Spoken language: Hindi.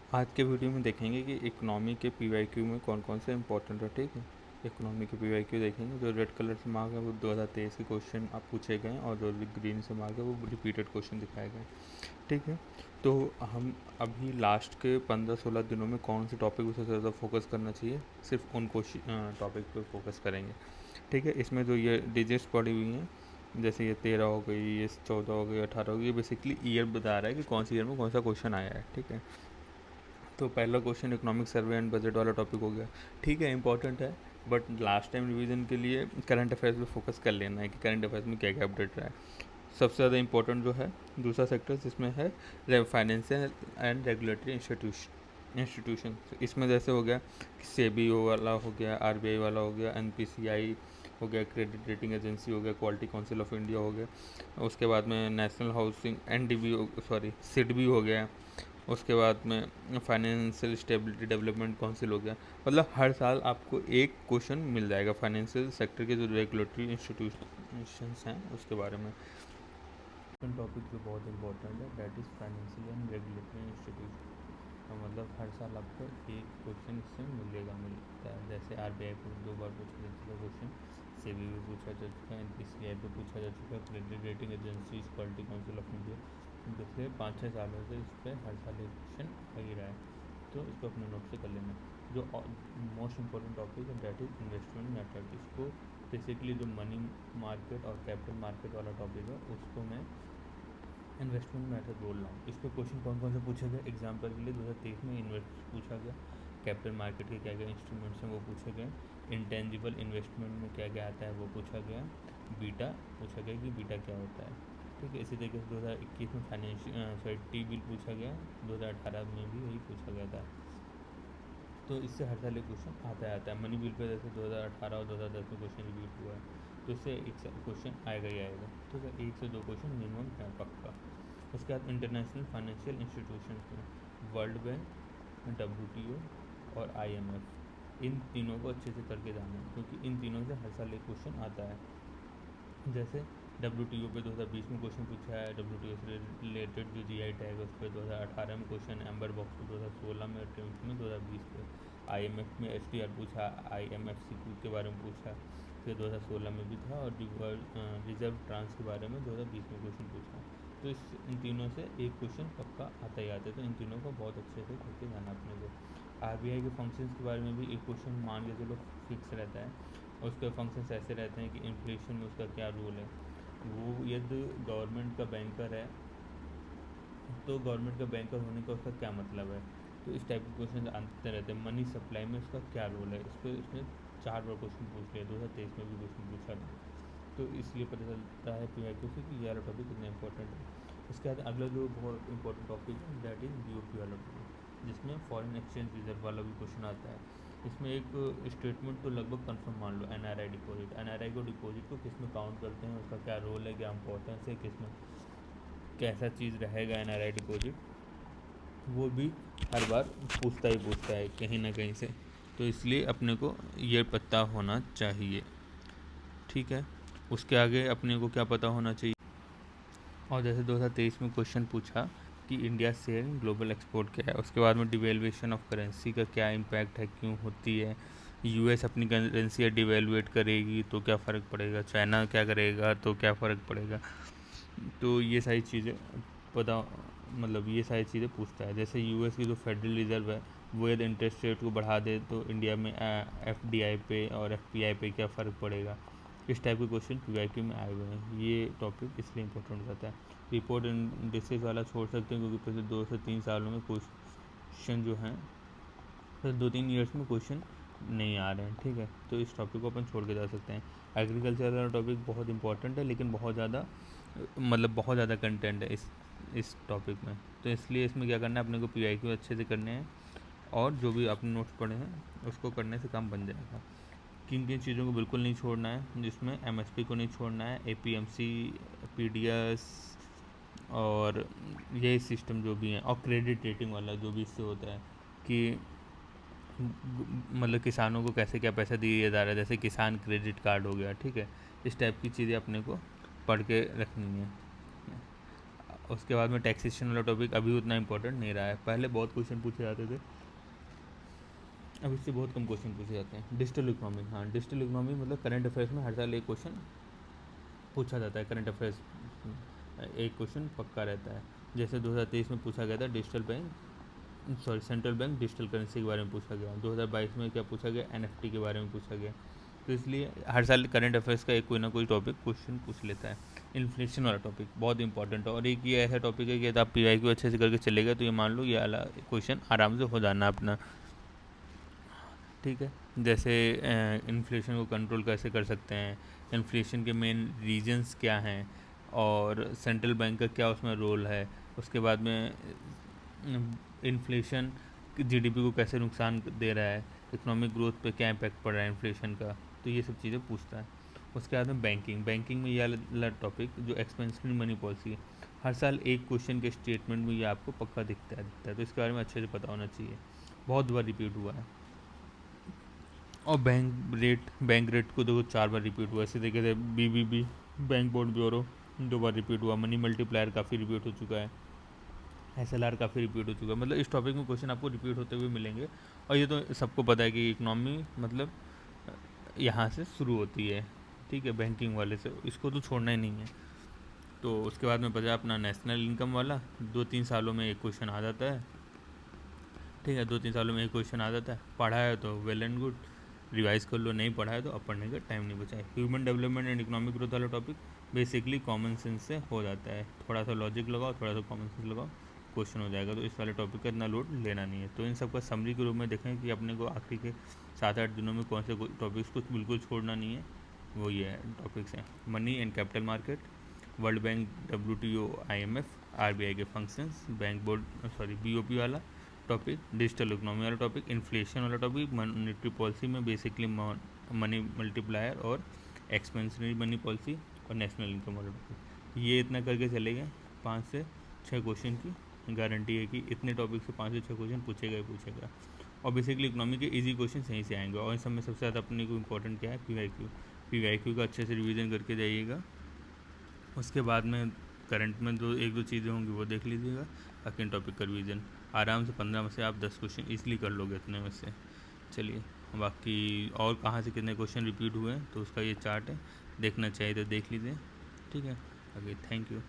आज के वीडियो में देखेंगे कि इकोनॉमी के पीवाईक्यू में कौन कौन से इंपॉर्टेंट है। ठीक है, इकोनॉमी के पीवाईक्यू देखेंगे। जो रेड कलर से मार्क है वो 2023 के क्वेश्चन आप पूछे गए हैं, और जो ग्रीन से मार्क है वो रिपीटेड क्वेश्चन दिखाए गए। ठीक है, तो हम अभी लास्ट के 15-16 दिनों में कौन से टॉपिक पर सबसे ज़्यादा फोकस करना चाहिए, सिर्फ उन क्वेश्चन टॉपिक पर फोकस करेंगे। ठीक है, इसमें जो ये डिजिट्स पड़ी हुई हैं, जैसे ये 13 हो गई, ये 14 हो गई, 18 हो गई, ये बेसिकली ईयर बता रहा है कि कौन सी ईयर में कौन सा क्वेश्चन आया है। ठीक है, तो पहला question economic survey and budget वाला टॉपिक हो गया। ठीक है, इंपॉर्टेंट है, बट लास्ट टाइम रिवीजन के लिए करंट अफेयर्स पे फोकस कर लेना है कि करंट अफेयर्स में क्या क्या अपडेट रहा है। सबसे ज़्यादा इंपॉर्टेंट जो है दूसरा सेक्टर, जिसमें है फाइनेंशियल एंड रेगुलेटरी इंस्टीट्यूशन। इसमें जैसे हो गया सेबी वाला हो गया, आरबीआई वाला हो गया, एनपीसीआई हो गया, क्रेडिट रेटिंग एजेंसी हो गया, क्वालिटी काउंसिल ऑफ इंडिया हो गया, उसके बाद में national housing NDB sorry SIDBI हो गया, उसके बाद में फाइनेंशियल स्टेबिलिटी डेवलपमेंट काउंसिल हो गया। मतलब हर साल आपको एक क्वेश्चन मिल जाएगा फाइनेंशियल सेक्टर के जो रेगुलेटरी इंस्टीट्यूशंस हैं उसके बारे में। टॉपिक जो बहुत इंपॉर्टेंट है that is financial and regulatory institution. मतलब हर साल आपको एक क्वेश्चन इससे मिलता है। जैसे आरबीआई को 2 बार पूछा जा चुका क्वेश्चन, सेबी भी पूछा जा चुका है, एनपीसीआई पे पूछा जा चुका है, credit rating agency, quality council of India. पिछले 5-6 सालों से इस पर हर साल एक क्वेश्चन आ ही रहा है, तो इसको अपने नोट से कर लेना। जो मोस्ट इम्पोर्टेंट टॉपिक है दैट इज़ इन्वेस्टमेंट मेथड। इसको बेसिकली जो मनी मार्केट और कैपिटल मार्केट वाला टॉपिक है उसको मैं इन्वेस्टमेंट मेथड बोल रहा हूँ। इस पर क्वेश्चन कौन कौन से पूछे गए एग्जाम्पल के लिए 2023 में इन्वेस्ट पूछा गया, कैपिटल मार्केट के क्या क्या इंस्ट्रूमेंट्स हैं वो पूछे गए, इंटेंजिबल इन्वेस्टमेंट में क्या क्या आता है वो पूछा गया, बीटा पूछा गया कि बीटा क्या होता है। ठीक है, इसी तरीके से 2021 में फाइनेंशियल टी बिल पूछा गया, 2018 में भी वही पूछा गया था। तो इससे हर साल एक क्वेश्चन आता है। मनी बिल पे जैसे 2018 और 2010 में क्वेश्चन रिपीट हुआ है, तो इससे एक क्वेश्चन आएगा ही आएगा। तो 1 से 2 क्वेश्चन मिनिमम है पक्का। उसके बाद इंटरनेशनल फाइनेंशियल इंस्टीट्यूशन में वर्ल्ड बैंक, डब्ल्यूटीओ और आईएमएफ, इन तीनों को अच्छे से करके जाना है, क्योंकि इन तीनों से हर साल एक क्वेश्चन आता है। जैसे डब्ल्यूटीओ पे 2020 में क्वेश्चन पूछा है, डब्ल्यूटीओ से रिलेटेड जो जीआई टैग है उस पर 2018 में क्वेश्चन, एम्बर बॉक्स पे 2016 में, टेंथ में 2020 पे, आईएमएफ में एसटीआर पूछा, आईएमएफसीक्यू के बारे में पूछा, फिर 2016 में भी था, और रिजर्व ट्रांस के बारे में 2020 में क्वेश्चन पूछा। तो इन तीनों से एक क्वेश्चन पक्का आता ही आता है, तो इन तीनों को बहुत अच्छे से करके जाना अपने को। आरबीआई के फंक्शंस के बारे में भी एक क्वेश्चन मान के चलो फिक्स रहता है। उसके फंक्शंस ऐसे रहते हैं कि इन्फ्लेशन में उसका क्या रोल है, वो यदि गवर्नमेंट का बैंकर है तो गवर्नमेंट का बैंकर होने का उसका क्या मतलब है। तो इस टाइप के क्वेश्चन आते रहते हैं। मनी सप्लाई में उसका क्या रोल है, इस पर उसने 4 बार क्वेश्चन पूछ लिया, 2023 में भी क्वेश्चन पूछा था। तो इसलिए पता चलता है पीआईक्यू से कि ये वाला टॉपिक कितना इंपॉर्टेंट है। इसके बाद अगला जो बहुत इंपॉर्टेंट टॉपिक है दैट इज़ बीओपी वाला टॉपिक, जिसमें फॉरेन एक्सचेंज रिजर्व वाला भी क्वेश्चन आता है। इसमें एक स्टेटमेंट तो लगभग कंफर्म मान लो, एनआरआई डिपॉजिट, एनआरआई को डिपॉजिट को किस में काउंट करते हैं, उसका क्या रोल है, क्या इंपॉर्टेंस है, किस में कैसा चीज़ रहेगा एनआरआई डिपॉजिट, वो भी हर बार पूछता है कहीं ना कहीं से। तो इसलिए अपने को ये पता होना चाहिए। ठीक है, उसके आगे अपने को क्या पता होना चाहिए। और जैसे 2023 में क्वेश्चन पूछा कि India share in global export क्या है, उसके बाद में डिवेल्यूएशन ऑफ करेंसी का क्या इम्पैक्ट है, क्यों होती है, यूएस अपनी करेंसी डिवेल्यूएट करेगी तो क्या फ़र्क पड़ेगा, चाइना क्या करेगा तो क्या फ़र्क पड़ेगा। तो ये सारी चीज़ें पता, मतलब ये सारी चीज़ें पूछता है। जैसे यूएस की जो फेडरल रिजर्व है वो यदि इंटरेस्ट रेट को बढ़ा दे तो इंडिया में एफडीआई पे और एफपीआई पे क्या फ़र्क पड़ेगा। इस टाइप के क्वेश्चन पीवाईक्यू में आए हुए हैं। ये टॉपिक इसलिए इंपॉर्टेंट हो जाता है। रिपोर्ट इंडिसेस वाला छोड़ सकते हैं, क्योंकि पिछले 2 से 3 सालों में क्वेश्चन जो हैं, तो 2-3 ईयर्स में क्वेश्चन नहीं आ रहे हैं। ठीक है, तो इस टॉपिक को अपन छोड़ के जा सकते हैं। एग्रीकल्चर वाला टॉपिक बहुत इंपॉर्टेंट है, लेकिन बहुत ज़्यादा, मतलब बहुत ज़्यादा कंटेंट है इस टॉपिक में, तो इसलिए इसमें क्या करना है अपने को पीवाईक्यू अच्छे से करने हैं, और जो भी आपने नोट्स पढ़े हैं उसको करने से काम बन जाएगा। किन किन चीज़ों को बिल्कुल नहीं छोड़ना है, जिसमें एमएसपी को नहीं छोड़ना है, एपीएमसी, पीडीएस, और यही सिस्टम जो भी हैं, और क्रेडिट रेटिंग वाला जो भी इससे होता है कि मतलब किसानों को कैसे क्या पैसा दिया जा रहा है, जैसे किसान क्रेडिट कार्ड हो गया। ठीक है, इस टाइप की चीज़ें अपने को पढ़ के रखनी है। उसके बाद में टैक्सेशन वाला टॉपिक अभी उतना इंपॉर्टेंट नहीं रहा है, पहले बहुत क्वेश्चन पूछे जाते थे, अब इससे बहुत कम क्वेश्चन पूछे जाते हैं। डिजिटल इकोनॉमी, हाँ डिजिटल इकोनॉमी मतलब करंट अफेयर्स में हर साल एक क्वेश्चन पूछा जाता है, करंट अफेयर्स एक क्वेश्चन पक्का रहता है। जैसे 2023 में पूछा गया था digital bank, sorry central bank digital currency के बारे में पूछा गया। 2022 में क्या पूछा गया, एनएफटी के बारे में पूछा गया। तो इसलिए हर साल करंट अफेयर्स का एक कोई ना कोई टॉपिक क्वेश्चन पूछ लेता है। इन्फ्लेशन वाला टॉपिक बहुत इंपॉर्टेंट है, और एक ये ऐसा टॉपिक है कि यदि आप पीवाईक्यू अच्छे से करके चलेगा तो ये मान लो ये वाला क्वेश्चन आराम से हो जाना अपना, ठीक है। जैसे इन्फ्लेशन को कंट्रोल कैसे कर सकते हैं, इन्फ्लेशन के मेन रीजंस क्या हैं, और सेंट्रल बैंक का क्या उसमें रोल है। उसके बाद में इन्फ्लेशन जीडीपी को कैसे नुकसान दे रहा है, इकोनॉमिक ग्रोथ पे क्या इम्पैक्ट पड़ रहा है इन्फ्लेशन का, तो ये सब चीज़ें पूछता है। उसके बाद में बैंकिंग में यह वाला टॉपिक जो एक्सपेंसिव मनी पॉलिसी है, हर साल एक क्वेश्चन के स्टेटमेंट में ये आपको पक्का दिखता है, तो इसके बारे में अच्छे से पता होना चाहिए, बहुत बार रिपीट हुआ है। और बैंक रेट को देखो 4 बार रिपीट हुआ, इसी तरीके से बीबीबी बैंक बोर्ड ब्यूरो 2 बार रिपीट हुआ, मनी मल्टीप्लायर काफ़ी रिपीट हो चुका है, एसएलआर काफ़ी रिपीट हो चुका है। मतलब इस टॉपिक में क्वेश्चन आपको रिपीट होते हुए मिलेंगे। और ये तो सबको पता है कि इकोनॉमी मतलब यहाँ से शुरू होती है, ठीक है, बैंकिंग वाले से, इसको तो छोड़ना ही नहीं है। तो उसके बाद में बचा अपना नेशनल इनकम वाला, 2-3 सालों में एक क्वेश्चन आ जाता है, ठीक है, 2-3 सालों में एक क्वेश्चन आ जाता है। पढ़ा है तो वेल एंड गुड, रिवाइज कर लो, नहीं पढ़ा है तो अब पढ़ने का टाइम नहीं बचा है। Human development and economic growth वाला टॉपिक बेसिकली कॉमन सेंस से हो जाता है, थोड़ा सा लॉजिक लगाओ, थोड़ा सा कॉमन सेंस लगाओ, क्वेश्चन हो जाएगा। तो इस वाले टॉपिक का इतना लोड लेना नहीं है। तो इन सब का समरी के रूप में देखें कि अपने को आखिरी के 7-8 दिनों में कौन से टॉपिक्स को बिल्कुल छोड़ना नहीं है, वो ये है टॉपिक्स हैं। Money and capital market, world bank, WTO, IMF, RBI के functions, bank board sorry BOP वाला टॉपिक, डिजिटल इकोनॉमी वाला टॉपिक, इन्फ्लेशन वाला टॉपिक, मॉनेटरी पॉलिसी में बेसिकली मनी मल्टीप्लायर और एक्सपेंशनरी मनी पॉलिसी, और नेशनल इनकम वाला टॉपिक। ये इतना करके चले गए, 5 से 6 क्वेश्चन की गारंटी है कि इतने टॉपिक से 5 से 6 क्वेश्चन पूछेगा। और बेसिकली इकोनॉमी के इजी क्वेश्चन यहीं से आएंगे। और इन सब में सबसे ज़्यादा अपने को इंपॉर्टेंट क्या है, पीवाईक्यू का अच्छे से रिवीजन करके जाइएगा। उसके बाद में करंट में एक दो चीज़ें होंगी वो देख लीजिएगा, बाकी इन टॉपिक का रिवीजन आराम से 15 में से आप 10 क्वेश्चन ईजिली कर लोगे इतने में से। चलिए, बाकी और कहाँ से कितने क्वेश्चन रिपीट हुए हैं तो उसका ये चार्ट है, देखना चाहिए तो देख लीजिए, ठीक है। Okay, thank you.